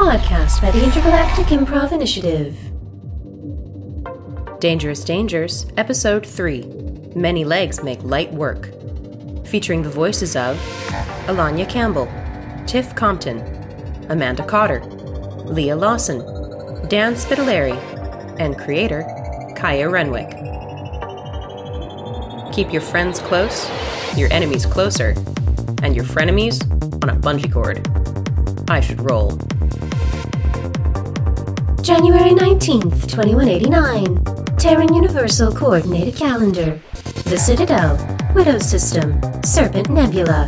podcast by the Intergalactic Improv Initiative. Dangerous Dangers, Episode 3, Many Legs Make Light Work. Featuring the voices of Alanya Campbell, Tiff Compton, Amanda Cotter, Leah Lawson, Dan Spitaliere, and creator Kaya Renwick. Keep your friends close, your enemies closer, and your frenemies on a bungee cord. I should roll. January 19th, 2189. Terran Universal Coordinated Calendar. The Citadel. Widow System. Serpent Nebula.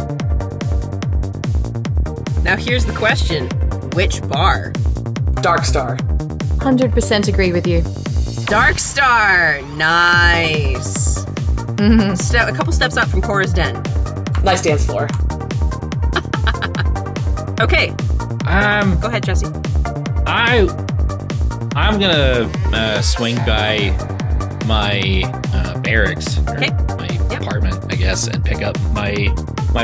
Now here's the question. Which bar? Dark Star. 100% agree with you. Dark Star! Nice! Mm-hmm. A couple steps up from Cora's Den. Nice dance floor. Okay. Go ahead, Jesse. I'm gonna swing by my barracks, or my apartment, I guess, and pick up my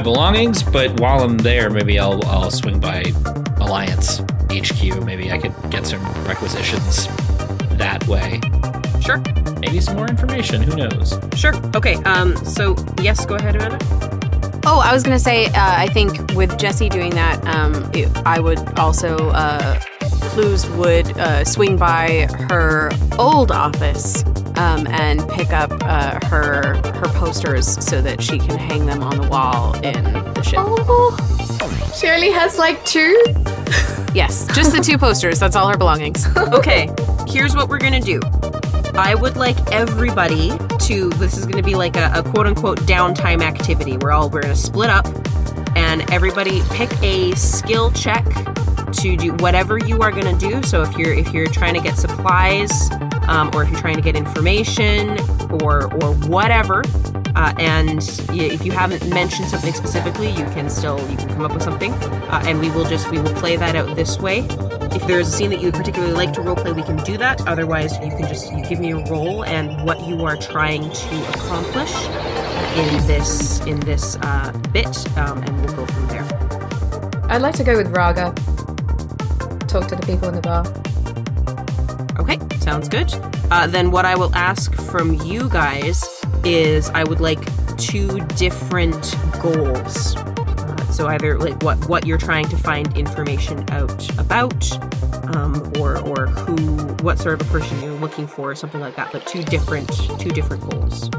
belongings. But while I'm there, maybe I'll swing by Alliance HQ. Maybe I could get some requisitions that way. Sure. Maybe some more information. Who knows? Sure. Okay. So yes, go ahead, Amanda. Oh, I was gonna say, I think with Jessie doing that, I would also, Clous would swing by her old office and pick up her posters so that she can hang them on the wall in the ship. Oh, she only has like 2? Yes, just the 2 posters. That's all her belongings. Okay, here's what we're gonna do. I would like everybody to, this is going to be like a quote-unquote downtime activity. We're going to split up, and everybody pick a skill check to do whatever you are going to do. So if you're trying to get supplies, or if you're trying to get information, or whatever, and if you haven't mentioned something specifically, you can come up with something, and we will play that out this way. If there's a scene that you would particularly like to roleplay, we can do that. Otherwise, you give me a role and what you are trying to accomplish in this bit, and we'll go from there. I'd like to go with Vraga. Talk to the people in the bar. Okay, sounds good. Then what I will ask from you guys is I would like 2 different goals. So either like what you're trying to find information out about, or what sort of a person you're looking for, or something like that. But 2 different goals.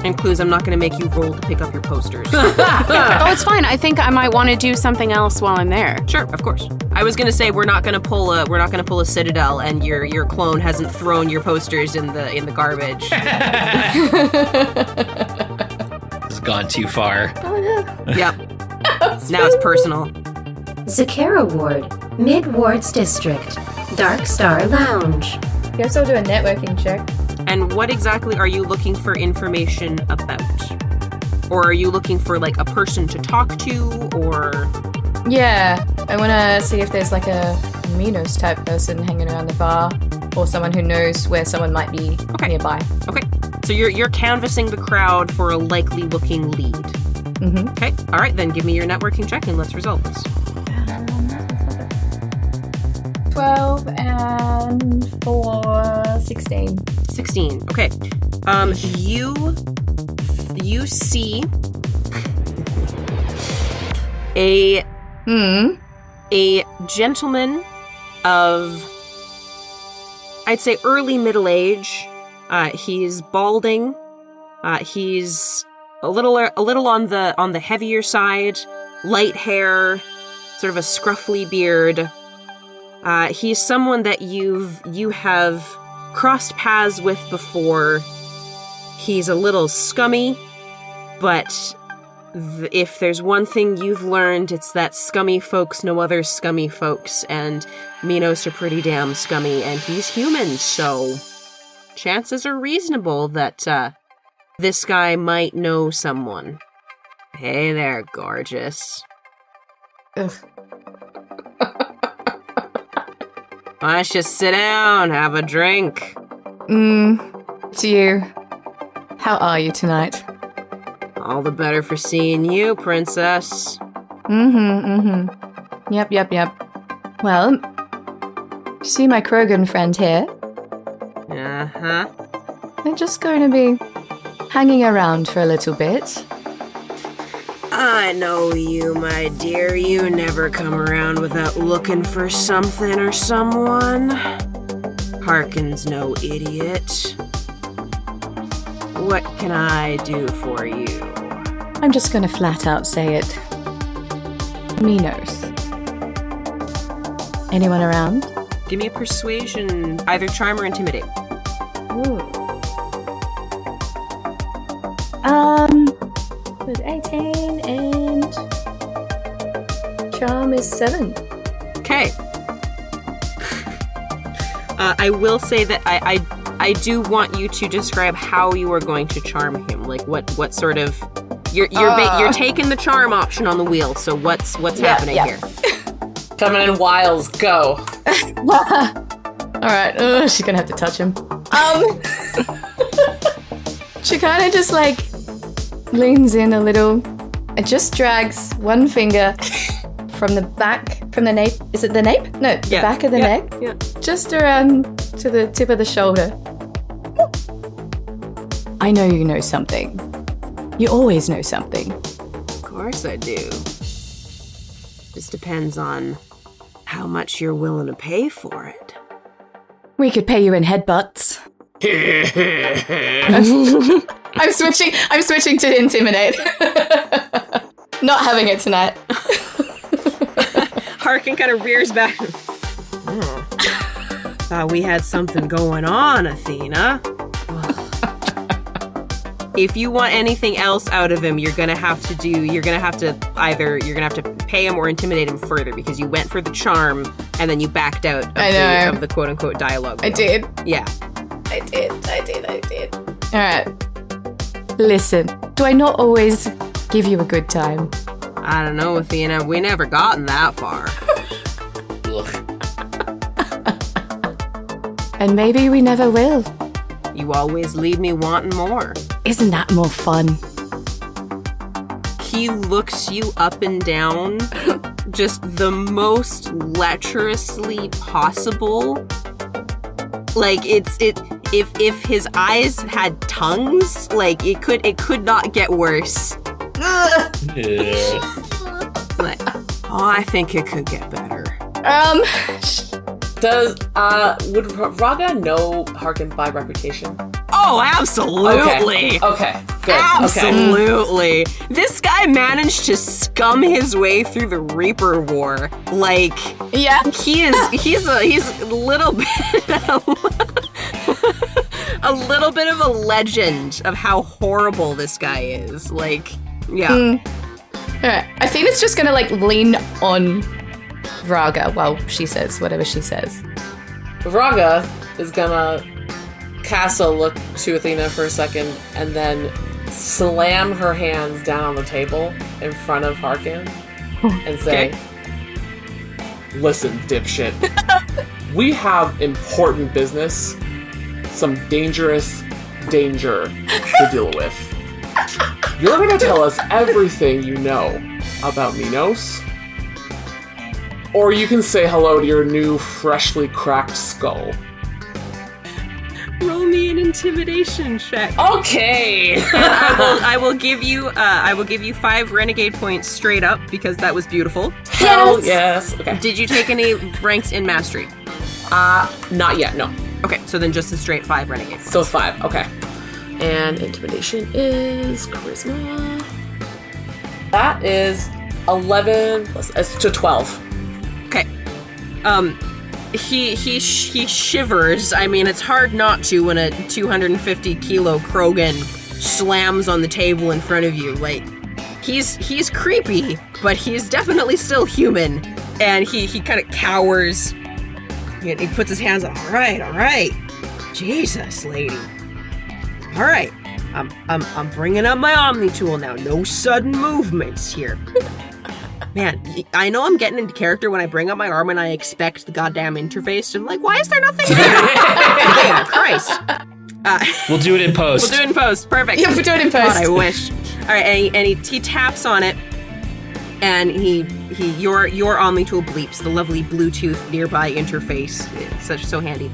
And Clous, I'm not going to make you roll to pick up your posters. Oh, it's fine. I think I might want to do something else while I'm there. Sure, of course. I was going to say we're not going to pull a Citadel, and your clone hasn't thrown your posters in the garbage. It's gone too far. Oh no. Yep. Now it's personal. Zakara Ward, Mid-Wards District. Dark Star Lounge. You also do a networking check. And what exactly are you looking for information about? Or are you looking for like a person to talk to, or? Yeah, I want to see if there's like a Minos type person hanging around the bar, or someone who knows where someone might be nearby. Okay, so you're canvassing the crowd for a likely looking lead. Mm-hmm. Okay, all right, then give me your networking check and let's resolve this. 12 and 4, 16. 16. Okay. You see a gentleman of, I'd say, early middle age. He's balding. He's a little on the heavier side. Light hair, sort of a scruffy beard. He's someone that you have crossed paths with before. He's a little scummy, but if there's one thing you've learned, it's that scummy folks know other scummy folks, and Minos are pretty damn scummy, and he's human, so chances are reasonable that this guy might know someone. Hey there, gorgeous. Ugh. Why don't you sit down, have a drink? It's you. How are you tonight? All the better for seeing you, princess. Yep. Well, See my Krogan friend here? Uh-huh. They're just going to be hanging around for a little bit. I know you, my dear. You never come around without looking for something or someone. Harkin's no idiot. What can I do for you? I'm just going to flat out say it. Minos. Anyone around? Give me a persuasion, either charm or intimidate. Ooh. With 18 and charm is 7. Okay. I will say that I do want you to describe how you are going to charm him. Like what sort of you're taking the charm option on the wheel. So what's happening here? Coming in wiles, go. All right. She's gonna have to touch him. She kind of just like leans in a little and just drags one finger from the nape. Is it the nape? No, the back of the neck. Yeah. Just around to the tip of the shoulder. I know you know something. You always know something. Of course I do. Just depends on how much you're willing to pay for it. We could pay you in headbutts. I'm switching to intimidate. Not having it tonight. Harkin kind of rears back. Thought we had something going on, Athena. If you want anything else out of him, you're gonna have to pay him or intimidate him further, because you went for the charm and then you backed out of the quote unquote dialogue. I did. Yeah. I did. All right. Listen, do I not always give you a good time? I don't know, Athena. We never gotten that far. And maybe we never will. You always leave me wanting more. Isn't that more fun? He looks you up and down just the most lecherously possible. Like if his eyes had tongues, like it could not get worse. Yeah. Like, I think it could get better. Would Vraga know Harkin by reputation? Oh, absolutely. Okay, good. Absolutely. Okay. This guy managed to scum his way through the Reaper War. Like, yeah, he's a little bit a little bit of a legend of how horrible this guy is. Like, yeah. All right. Athena's just gonna like lean on Vraga while she says whatever she says. Vraga is gonna cast a look to Athena for a second and then slam her hands down on the table in front of Harkin and say, Listen, dipshit. We have important business, some dangerous danger to deal with. You're gonna tell us everything you know about Minos, or you can say hello to your new, freshly cracked skull. Roll me an intimidation check. Okay. I will give you 5 renegade points straight up, because that was beautiful. Hell yes. Okay. Did you take any ranks in mastery? Not yet. No. Okay, so then just a straight 5 renegade points. So 5. Okay. And intimidation is charisma. That is 11 plus to 12. Okay. He shivers. I mean, it's hard not to when a 250 kilo Krogan slams on the table in front of you. Like, he's creepy, but he's definitely still human. And he kind of cowers. He puts his hands on. All right. Jesus, lady. All right. I'm bringing up my Omni tool now. No sudden movements here. Man, I know I'm getting into character when I bring up my arm and I expect the goddamn interface to be like, why is there nothing there? Oh, Christ. We'll do it in post. Perfect. Yeah, we'll do it in post. God, I wish. All right, and he taps on it, And your Omni tool bleeps, the lovely Bluetooth nearby interface. It's so handy.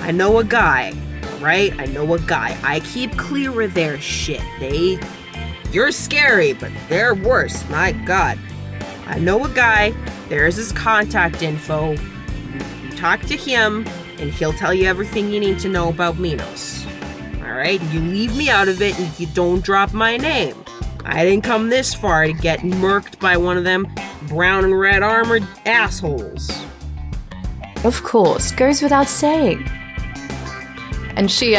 I know a guy, right? I know a guy. I keep clear of their shit. You're scary, but they're worse. My God. I know a guy. There's his contact info. You talk to him, and he'll tell you everything you need to know about Minos. Alright? You leave me out of it, and you don't drop my name. I didn't come this far to get murked by one of them brown and red armored assholes. Of course, goes without saying. And she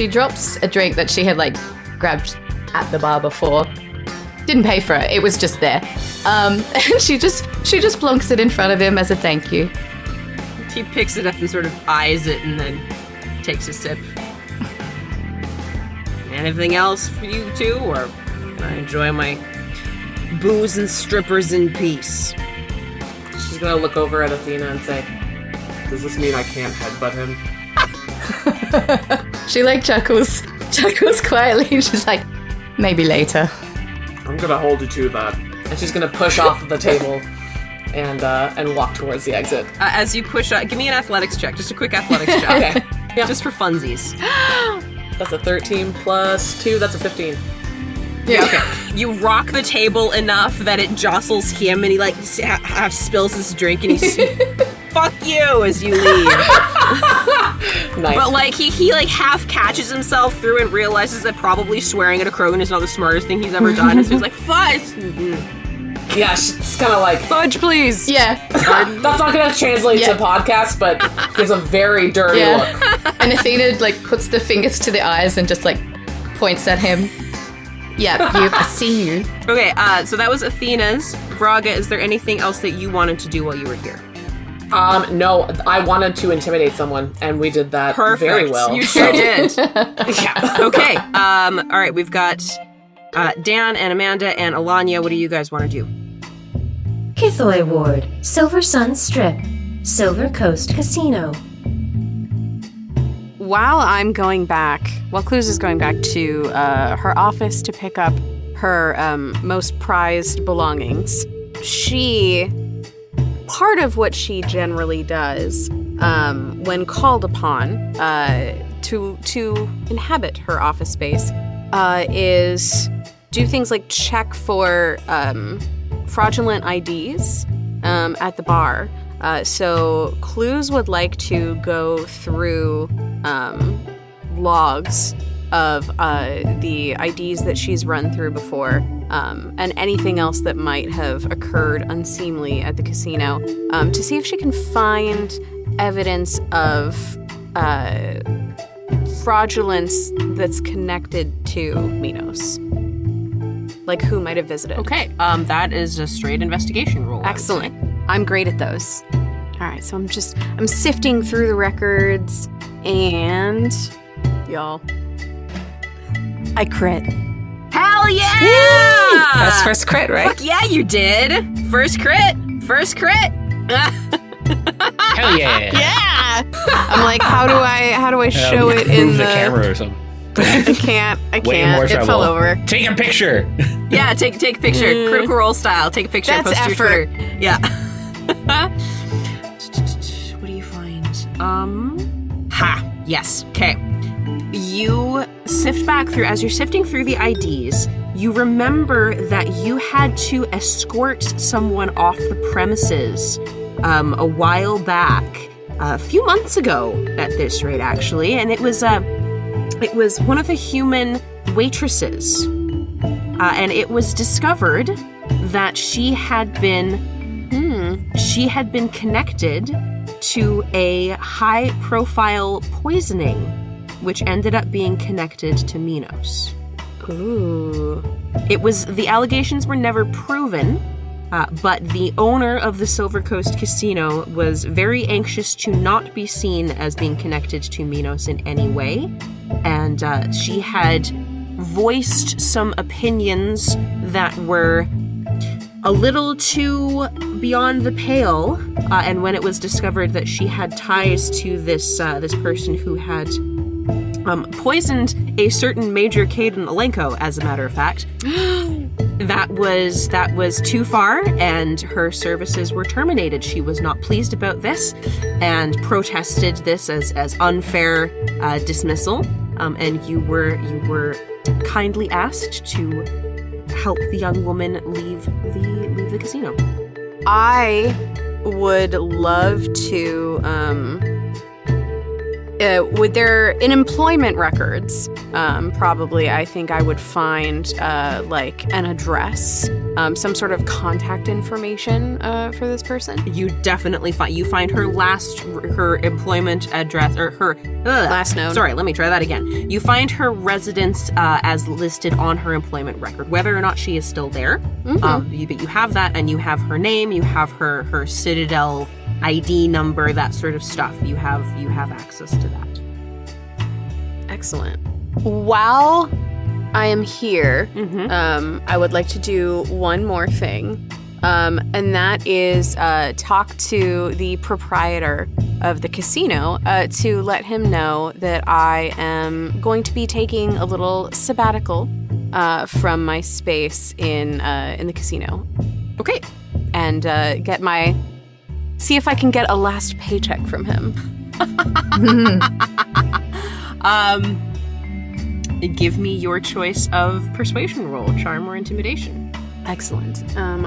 drops a drink that she had grabbed at the bar before. Didn't pay for it. It was just there. And she just plonks it in front of him as a thank you. He picks it up and sort of eyes it and then takes a sip. Anything else for you two, or can I enjoy my booze and strippers in peace? She's gonna look over at Athena and say, "Does this mean I can't headbutt him?" She chuckles quietly, and she's like, maybe later. I'm gonna hold you to that. And she's gonna push off the table and walk towards the exit. As you push up, give me an athletics check, just a quick athletics check. Okay. Yeah. Just for funsies. That's a 13 plus 2, that's a 15. Yeah. Okay. You rock the table enough that it jostles him, and he half spills his drink, and he's fuck you as you leave. Nice. But he half catches himself through and realizes that probably swearing at a Krogan is not the smartest thing he's ever done, and so he's like, fudge! Yeah, it's kind of like, fudge, please. Yeah. that's not gonna translate to podcast, but gives a very dirty look. And Athena puts the fingers to the eyes and just points at him. Yeah, I see you. Okay, so that was Athena's. Vraga, is there anything else that you wanted to do while you were here? No, I wanted to intimidate someone, and we did that very well. You sure did. Yeah. Okay, all right, we've got Dan and Amanda and Alanya. What do you guys want to do? Kithoy Ward, Silver Sun Strip, Silver Coast Casino. While Clous is going back to her office to pick up her most prized belongings, part of what she generally does when called upon to inhabit her office space is do things like check for fraudulent IDs at the bar. So Clous would like to go through logs of the IDs that she's run through before, and anything else that might have occurred unseemly at the casino, to see if she can find evidence of fraudulence that's connected to Minos. Like who might have visited. Okay, that is a straight investigation roll. Excellent. I'm great at those. All right, so I'm sifting through the records, and y'all, I crit. Hell yeah! That's first crit, right? Fuck yeah, you did. First crit. Hell yeah! Yeah. I'm like, how do I show it in Move the camera or something. I can't. Way more It trouble. fell over. Take a picture. Yeah, take a picture. Critical Role style. Take a picture. That's post it to effort. your Twitter. Yeah. What do you find? Yes. Okay. You sift back through, as you're sifting through the IDs, you remember that you had to escort someone off the premises a while back, a few months ago at this rate, actually, and it was one of the human waitresses, and it was discovered that she had been connected to a high-profile poisoning, which ended up being connected to Minos. Ooh. The allegations were never proven, but the owner of the Silver Coast Casino was very anxious to not be seen as being connected to Minos in any way, and she had voiced some opinions that were a little too beyond the pale, and when it was discovered that she had ties to this person who had poisoned a certain Major Caden Alenko, as a matter of fact, That was too far, and her services were terminated. She was not pleased about this and protested this as unfair dismissal. And you were kindly asked to help the young woman leave the casino. I would love to, with their in employment records, probably I think I would find like an address, some sort of contact information for this person. You definitely find her employment address, or her last known. Sorry, let me try that again. You find her residence as listed on her employment record, whether or not she is still there. But you have that, and you have her name, you have her Citadel ID number, that sort of stuff. You have access to that. Excellent. While I am here, I would like to do one more thing, and that is talk to the proprietor of the casino to let him know that I am going to be taking a little sabbatical from my space in the casino. Okay. And see if I can get a last paycheck from him. Give me your choice of persuasion roll, charm or intimidation. Excellent. I'm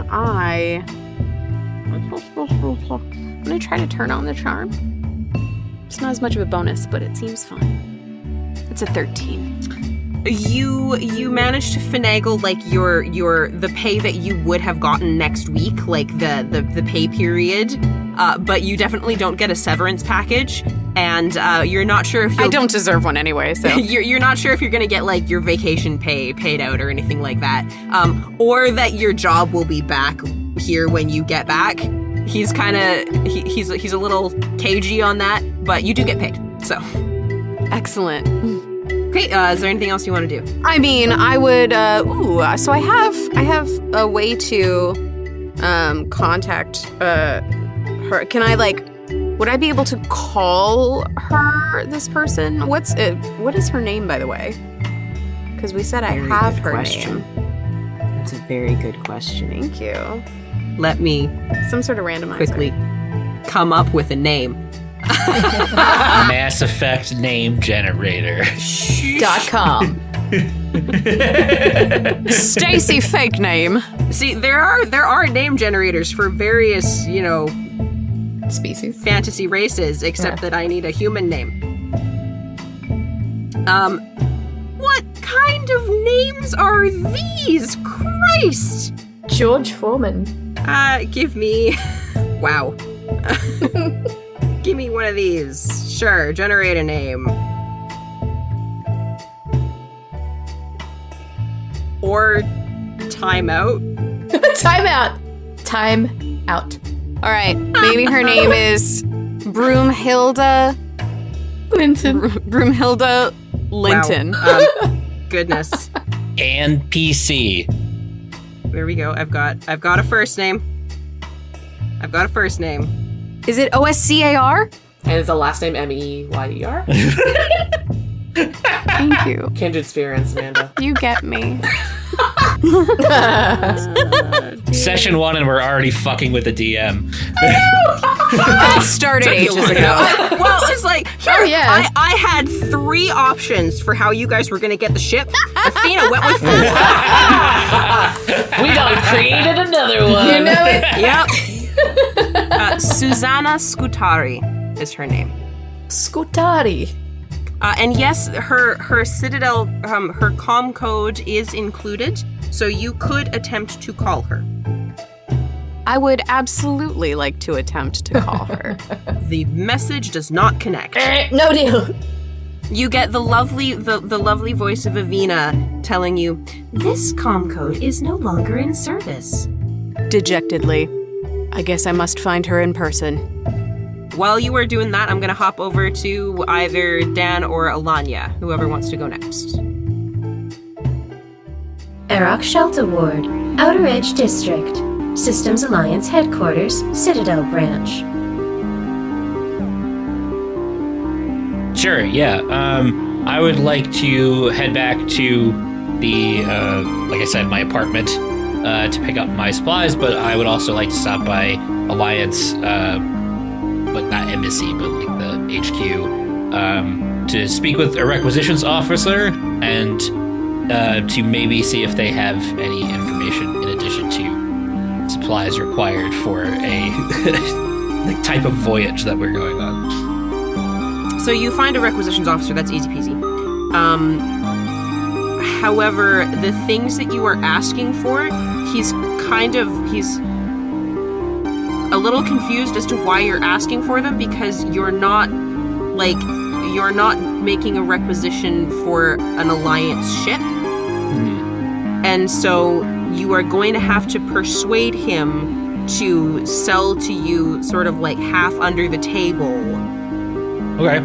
gonna try to turn on the charm. It's not as much of a bonus, but it seems fun. It's a 13. You managed to finagle like the pay that you would have gotten next week, like the pay period, but you definitely don't get a severance package, and you're not sure if I don't deserve one anyway, so you're not sure if you're gonna get like your vacation pay paid out or anything like that, or that your job will be back here when you get back. He's he's a little cagey on that, but you do get paid. So excellent. Okay, is there anything else you want to do? I mean, I would, so I have a way to, contact, her. Can I, would I be able to call her, this person? What is her name, by the way? Because we said I have her name. That's a very good question. Thank you. Let me some sort of randomizer. Quickly come up with a name. Mass Effect name generator. .com. Stacy fake name. See, there are name generators for various, species, fantasy races, except that I need a human name. What kind of names are these? Christ! George Foreman. Give me... Wow. Give me one of these. Sure, generate a name. Or time out. Time out. Time out. All right, maybe her name is Broomhilda Linton. Broomhilda Linton. Wow. Goodness. NPC. There we go. I've got a first name. Is it OSCAR? And it's a last name MEYER? Thank you. Kindred spirits, Amanda. You get me. Session 1 and we're already fucking with the DM. That started ages ago. Well, it's like, here, I had 3 options for how you guys were going to get the ship. Athena went with 4. We done created another one. You know it? Yep. Susanna Scutari is her name. Scutari. And yes, her Citadel, her comm code is included, so you could attempt to call her. I would absolutely like to attempt to call her. The message does not connect. No deal. You get the lovely voice of Athena telling you, this comm code is no longer in service. Dejectedly, I guess I must find her in person. While you are doing that, I'm going to hop over to either Dan or Alanya, whoever wants to go next. Arak Shelter Ward, Outer Edge District, Systems Alliance Headquarters, Citadel Branch. Sure, yeah. I would like to head back to the, like I said, my apartment to pick up my supplies, but I would also like to stop by Alliance, but not embassy, but like the HQ, to speak with a requisitions officer and to maybe see if they have any information in addition to supplies required for a the type of voyage that we're going on. So you find a requisitions officer, that's easy peasy. However, the things that you are asking for, he's a little confused as to why you're asking for them, because you're not making a requisition for an Alliance ship. And so you are going to have to persuade him to sell to you sort of like half under the table. Okay.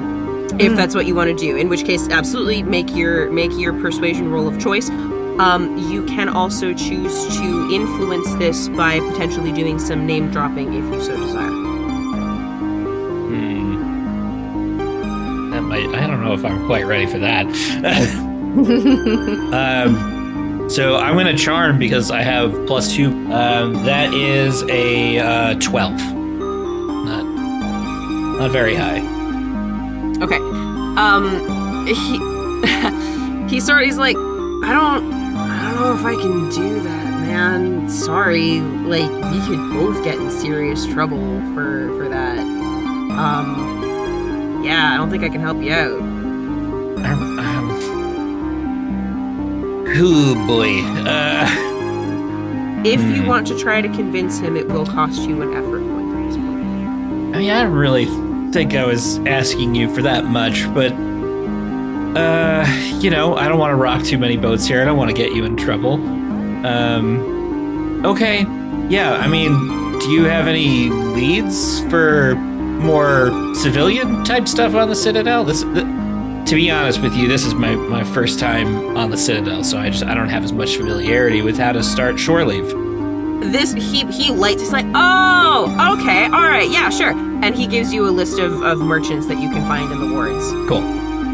If that's what you want to do, in which case absolutely make your persuasion roll of choice. You can also choose to influence this by potentially doing some name dropping if you so desire. That might, I don't know if I'm quite ready for that. So I'm going to charm because I have +2. That is a 12. Not very high. Okay. He's like, I don't know if I can do that, man. Sorry. Like, we could both get in serious trouble for that. Yeah, I don't think I can help you out. Oh boy. If you want to try to convince him, it will cost you an effort point. I mean, I don't really think I was asking you for that much, but I don't want to rock too many boats here. I don't want to get you in trouble. Okay. Yeah, I mean, do you have any leads for more civilian type stuff on the Citadel? To be honest with you, this is my first time on the Citadel, so I don't have as much familiarity with how to start shore leave. He lights. He's like, oh, okay, all right, yeah, sure. And he gives you a list of merchants that you can find in the wards. Cool.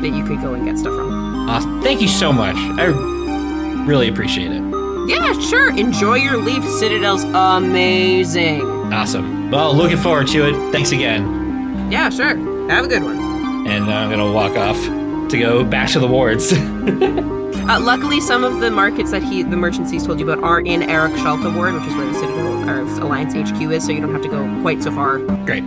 That you could go and get stuff from. Awesome. Thank you so much. I really appreciate it. Yeah, sure. Enjoy your leave. Citadel's amazing. Awesome. Well, looking forward to it. Thanks again. Yeah, sure. Have a good one. And I'm going to walk off to go back to the wards. Luckily, some of the markets that the merchants he's told you about are in Kiilstofte ward, which is where the Citadel or Alliance HQ is, so you don't have to go quite so far. Great.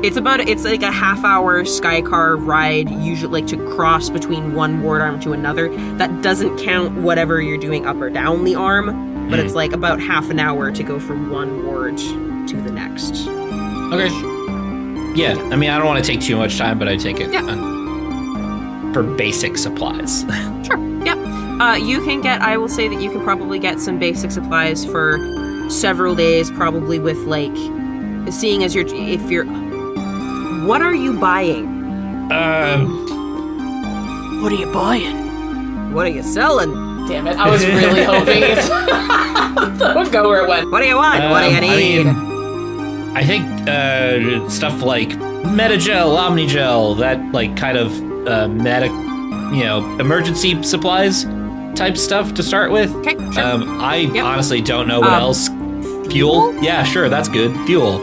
It's like a half-hour skycar ride, usually like to cross between one ward arm to another. That doesn't count whatever you're doing up or down the arm, but it's like about half an hour to go from one ward to the next. Okay. Yeah, I mean, I don't want to take too much time, but I take it for basic supplies. Sure, yeah. You can get, I will say that you can probably get some basic supplies for several days, probably with like, seeing as what are you buying? What are you buying? What are you selling? Damn it, I was really hoping that would go where it went. What do you want? What do you need? I think stuff like Metagel, Omnigel, that like kind of emergency supplies type stuff to start with. Okay, sure. I honestly don't know what else. Fuel? Yeah, sure, that's good. Fuel.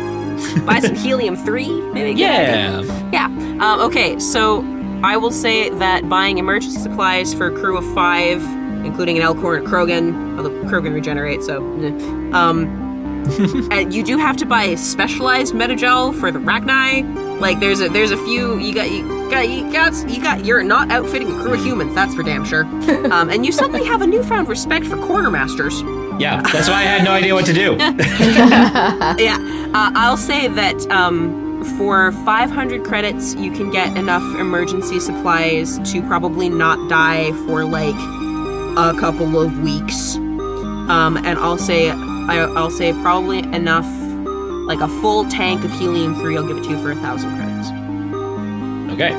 Buy some helium-3, maybe? Yeah. Yeah. Okay, so I will say that buying emergency supplies for a crew of 5, including an Elkhorn Krogan, although Krogan regenerate, so... and you do have to buy a specialized Metagel for the Rachni. Like, there's a few... You're not outfitting a crew of humans, that's for damn sure. And you suddenly have a newfound respect for quartermasters. Yeah, that's why I had no idea what to do. Yeah, I'll say that for 500 credits, you can get enough emergency supplies to probably not die for like a couple of weeks. And I'll say probably enough, like a full tank of helium-3. I'll give it to you for 1,000 credits. Okay.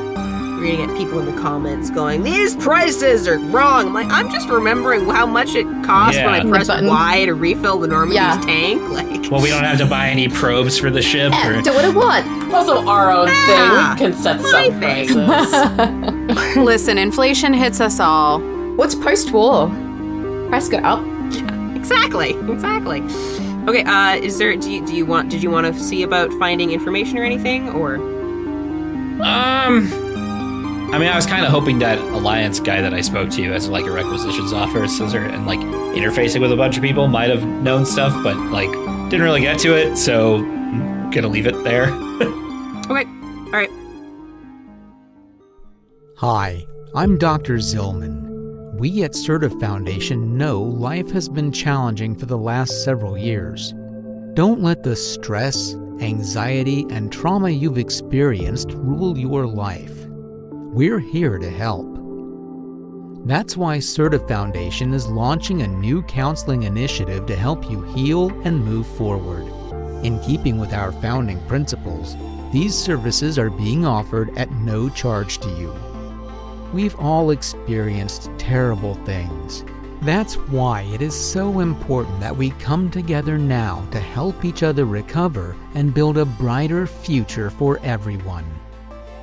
We're gonna get people in the comments going, these prices are wrong. I'm like, I'm just remembering how much it costs when I press Y to refill the Normandy's tank. Like, well, we don't have to buy any probes for the ship. Do what I want. It's also our own thing. We can set some prices. Listen, inflation hits us all. What's post-war? Price go up. Exactly. Okay, did you want to see about finding information or anything, or? I mean, I was kind of hoping that Alliance guy that I spoke to as like a requisitions officer and like interfacing with a bunch of people might have known stuff, but like didn't really get to it, so I'm gonna leave it there. Okay, all right. Hi, I'm Dr. Zillman. We at Certif Foundation know life has been challenging for the last several years. Don't let the stress, anxiety, and trauma you've experienced rule your life. We're here to help. That's why Certif Foundation is launching a new counseling initiative to help you heal and move forward. In keeping with our founding principles, these services are being offered at no charge to you. We've all experienced terrible things. That's why it is so important that we come together now to help each other recover and build a brighter future for everyone.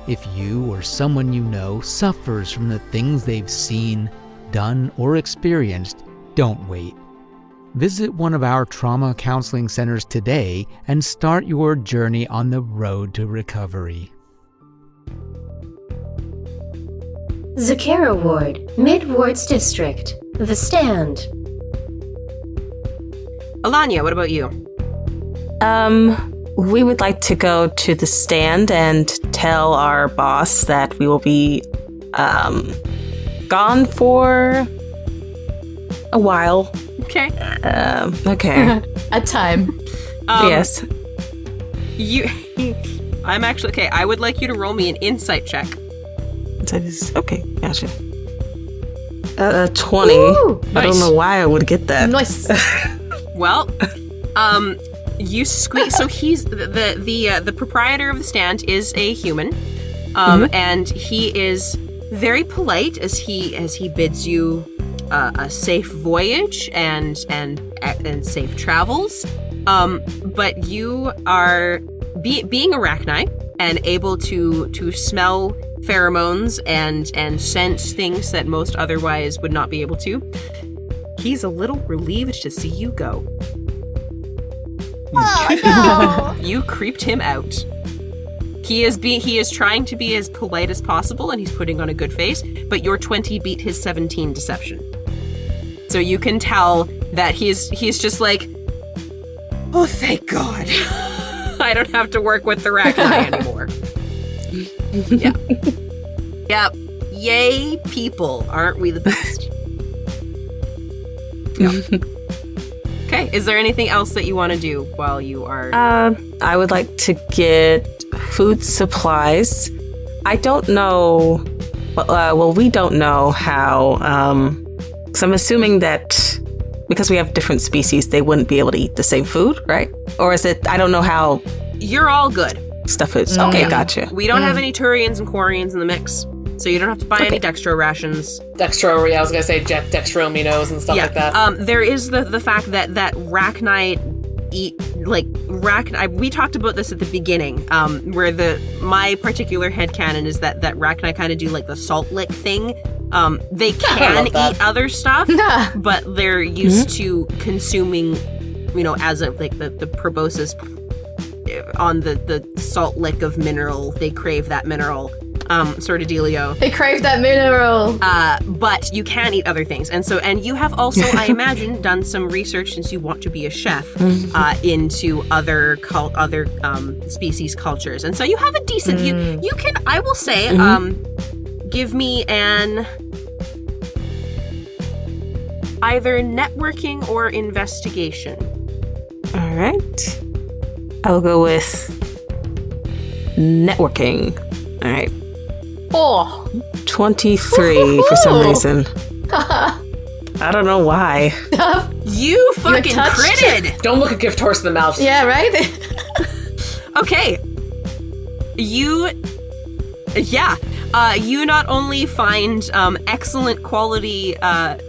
If you or someone you know suffers from the things they've seen, done, or experienced, don't wait. Visit one of our trauma counseling centers today and start your journey on the road to recovery. Zakara Ward, Mid-Wards District. The Stand. Alanya, what about you? We would like to go to the Stand and tell our boss that we will be, gone for a while. Okay. Okay. A time. Yes. I'm actually, okay, I would like you to roll me an insight check. That is, okay, gotcha. 20. Ooh, I don't know why I would get that. Nice. Well, you squeak. So he's the proprietor of the Stand is a human, and he is very polite as he bids you a safe voyage and safe travels. But you are being arachni and able to smell pheromones and sense things that most otherwise would not be able to. He's a little relieved to see you go. Oh, no. You creeped him out. He is trying to be as polite as possible, and he's putting on a good face, but your 20 beat his 17 deception. So you can tell that he's just like, oh, thank God. I don't have to work with the Rachni anymore. Yeah. Yep. Yay, people. Aren't we the best? Yeah. Okay. Is there anything else that you want to do while you are... I would like to get food supplies. I don't know... Well, we don't know how... Because I'm assuming that because we have different species, they wouldn't be able to eat the same food, right? Or is it... I don't know how... You're all good. Stuff is... Okay, gotcha. We don't have any Turians and Quarians in the mix, so you don't have to buy any Dextro rations. Dextro, yeah, I was gonna say Dextro aminos and stuff like that. There is the fact that Rachni eat, like, we talked about this at the beginning, where my particular headcanon is that Rachni kind of do, like, the salt lick thing. They can eat other stuff, but they're used to consuming, as a, like, the proboscis on the salt lick of mineral. They crave that mineral. Sort of dealio. They crave that mineral. But you can eat other things. And you have also, I imagine, done some research, since you want to be a chef, into other species cultures. And so you have a decent, you can, I will say, give me an either networking or investigation. All right. I'll go with networking. All right. 23 for some reason. I don't know why. You fucking critted! Don't look a gift horse in the mouth. Yeah, right? Okay. You not only find excellent quality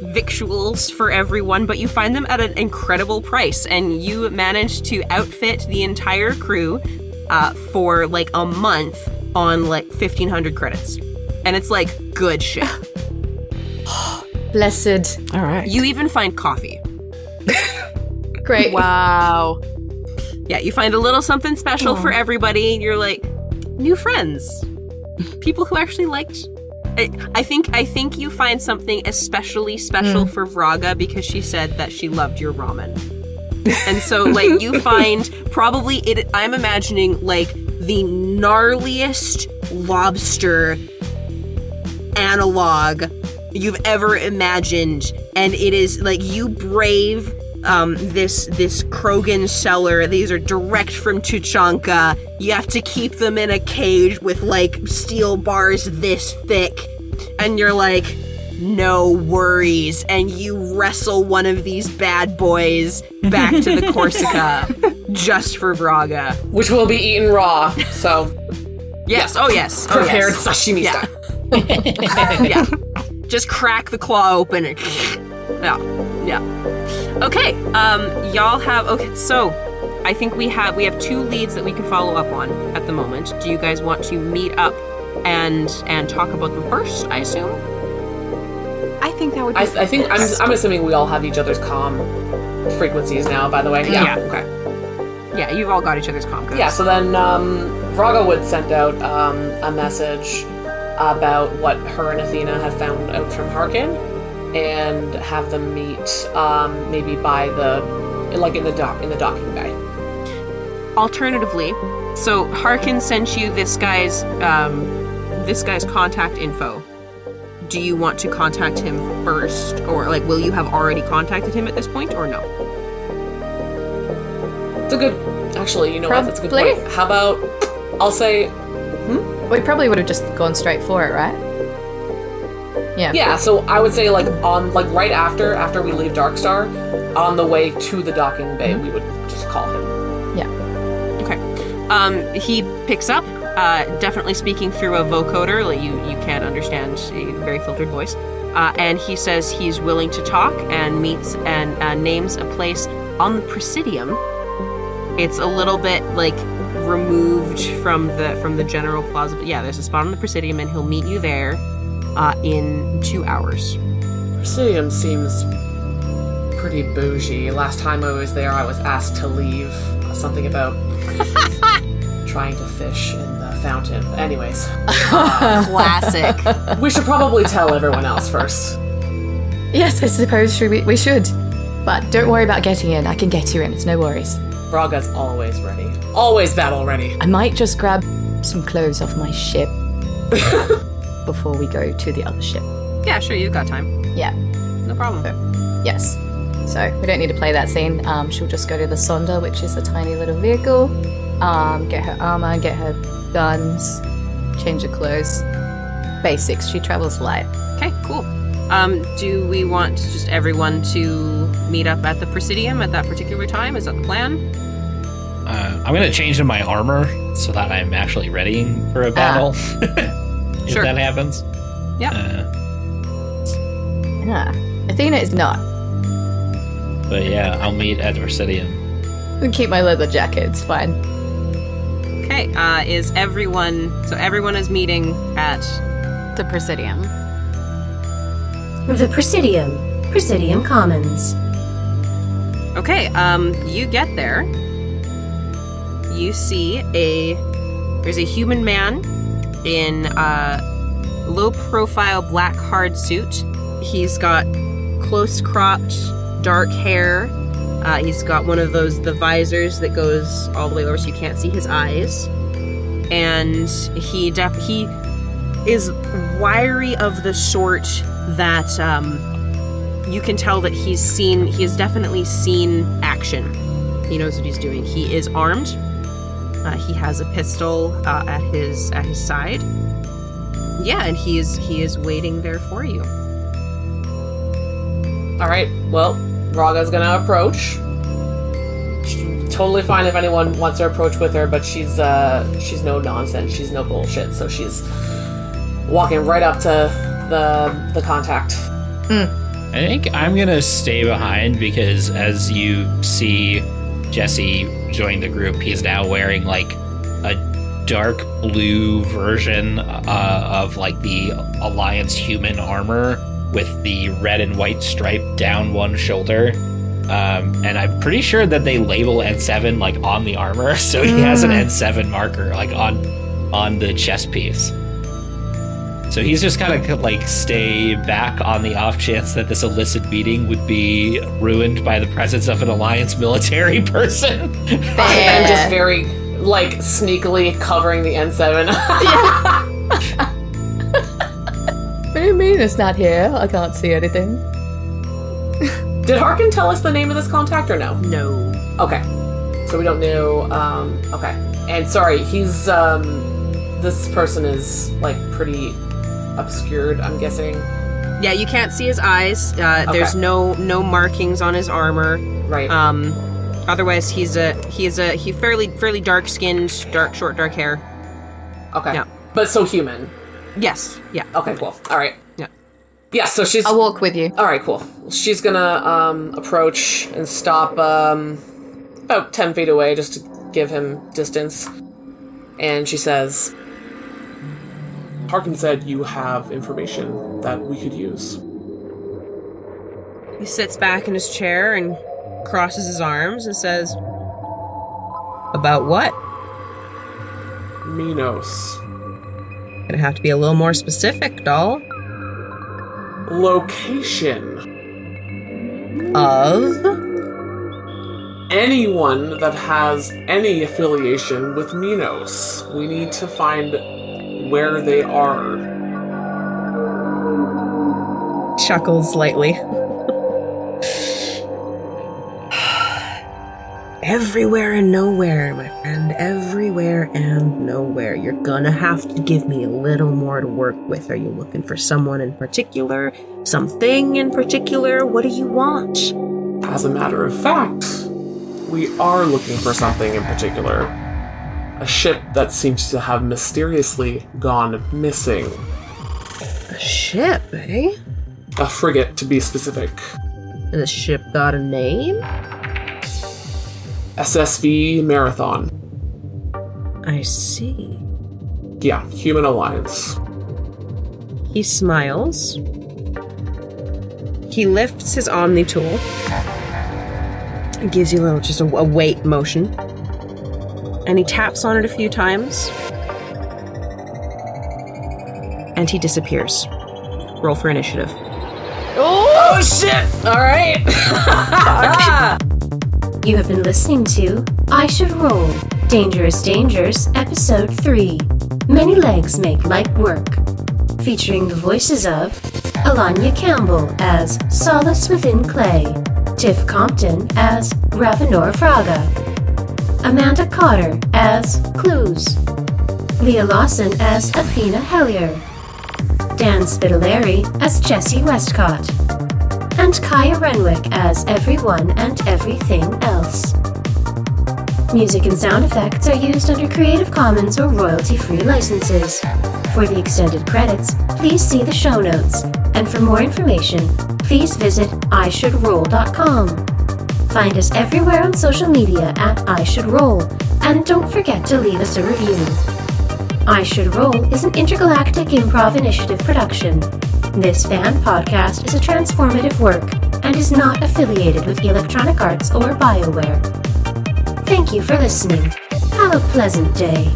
victuals for everyone, but you find them at an incredible price, and you manage to outfit the entire crew for like a month on like 1,500 credits. And it's like good shit. Blessed. All right. You even find coffee. Great. Wow. Yeah, you find a little something special for everybody. And you're like, new friends. People who actually liked... I think you find something especially special for Vraga because she said that she loved your ramen. And so, like, you find probably I'm imagining, like, the gnarliest lobster analog you've ever imagined. And it is, like, you brave this Krogan cellar. These are direct from Tuchanka. You have to keep them in a cage with, like, steel bars this thick. And you're like, no worries. And you wrestle one of these bad boys back to the Corsica just for Vraga. Which will be eaten raw, so... Yes, oh yes. Prepared sashimi style. Yeah. Just crack the claw open and... Yeah. Okay, y'all have... Okay, so I think we have 2 leads that we can follow up on at the moment. Do you guys want to meet up and talk about them first, I assume? I think that would be I think I'm assuming we all have each other's comm frequencies now, by the way. Yeah. Okay. Yeah, you've all got each other's comm codes. Yeah, so then Vraga would send out a message about what her and Athena have found out from Harkin and have them meet maybe by in the docking bay. Alternatively, so Harkin sent you this guy's contact info. Do you want to contact him first, or like will you have already contacted him at this point, or no? It's a good. Actually, you know what? That's a good point. How about I'll say. We probably would have just gone straight for it, right? Yeah. Yeah. So I would say right after we leave Darkstar, on the way to the docking bay, we would just call him. Yeah. Okay. He picks up. Definitely speaking through a vocoder, like you can't understand a very filtered voice. And he says he's willing to talk and meets and names a place on the Presidium. It's a little bit like removed from the general plaza. But yeah, there's a spot on the Presidium, and he'll meet you there in 2 hours. Presidium seems pretty bougie. Last time I was there, I was asked to leave. Something about trying to fish in the fountain. Anyways. Classic. We should probably tell everyone else first. Yes, I suppose we should. But don't worry about getting in. I can get you in. It's no worries. Vraga's always ready. Always battle ready. I might just grab some clothes off my ship before we go to the other ship. Yeah, sure, you've got time. Yeah. No problem. Yes. So we don't need to play that scene. She'll just go to the Sonda, which is a tiny little vehicle. Get her armor, get her guns, change her clothes. Basics. She travels light. Okay, cool. Do we want just everyone to meet up at the Presidium at that particular time? Is that the plan? I'm going to change to my armor so that I'm actually ready for a battle. If Sure. that happens. Yeah. Athena is not. But yeah, I'll meet at the Presidium. I can keep my leather jacket. It's fine. Okay, is everyone... So everyone is meeting at... the Presidium. The Presidium Commons. Okay, you get there. You see there's a human man in a low-profile black hard suit. He's got close-cropped, dark hair. He's got one of the visors that goes all the way over so you can't see his eyes. And he is wiry of the sort that you can tell that he has definitely seen action. He knows what he's doing. He is armed. He has a pistol at his side. Yeah, and he is waiting there for you. All right. Well, Vraga's gonna approach. She's totally fine if anyone wants to approach with her, but she's no nonsense. She's no bullshit. So she's walking right up to the contact. I think I'm going to stay behind because as you see Jesse join the group, he's now wearing like a dark blue version of like the Alliance human armor with the red and white stripe down one shoulder. And I'm pretty sure that they label N7 like on the armor, so he has an N7 marker like on the chest piece. So he's just kind of like stay back on the off chance that this illicit meeting would be ruined by the presence of an Alliance military person. And just very like sneakily covering the N7. What do you mean it's not here? I can't see anything. Did Harkin tell us the name of this contact or no? No. Okay. So we don't know. Okay. And sorry, he's this person is like pretty obscured, I'm guessing. Yeah, you can't see his eyes. There's no markings on his armor. Right. Otherwise, he's fairly dark skinned, short dark hair. Okay. Yeah. But so human. Yes. Yeah. Okay. Cool. All right. Yeah. Yeah. So she's. I'll walk with you. All right. Cool. She's gonna approach and stop about 10 feet away just to give him distance, and she says, Harkin said you have information that we could use. He sits back in his chair and crosses his arms and says, "About what?" Minos. Gonna have to be a little more specific, doll. Location. Of? Anyone that has any affiliation with Minos. We need to find where they are. Chuckles lightly. Everywhere and nowhere, my friend. Everywhere and nowhere. You're gonna have to give me a little more to work with. Are you looking for someone in particular? Something in particular? What do you want? As a matter of fact, we are looking for something in particular. A ship that seems to have mysteriously gone missing. A ship, eh? A frigate, to be specific. And the ship got a name? SSV Marathon. I see. Yeah, Human Alliance. He smiles. He lifts his Omni tool. It gives you a little, just a weight motion. And he taps on it a few times. And he disappears. Roll for initiative. "Oh shit! All right." You have been listening to I Should Roll, Dangerous Dangers, Episode 3, Many Legs Make Light Work, featuring the voices of Alanya Campbell as Solace-Within-Clay, Tiff Compton as Ravanor Vraga, Amanda Cotter as Clous, Leah Lawson as Athena Hellier, Dan Spitaliere as Jesse Westcott, and Kaya Renwick as everyone and everything else. Music and sound effects are used under Creative Commons or royalty-free licenses. For the extended credits, please see the show notes. And for more information, please visit ishouldroll.com. Find us everywhere on social media at ishouldroll, and don't forget to leave us a review. I Should Roll is an Intergalactic Improv Initiative production. This fan podcast is a transformative work and is not affiliated with Electronic Arts or BioWare. Thank you for listening. Have a pleasant day.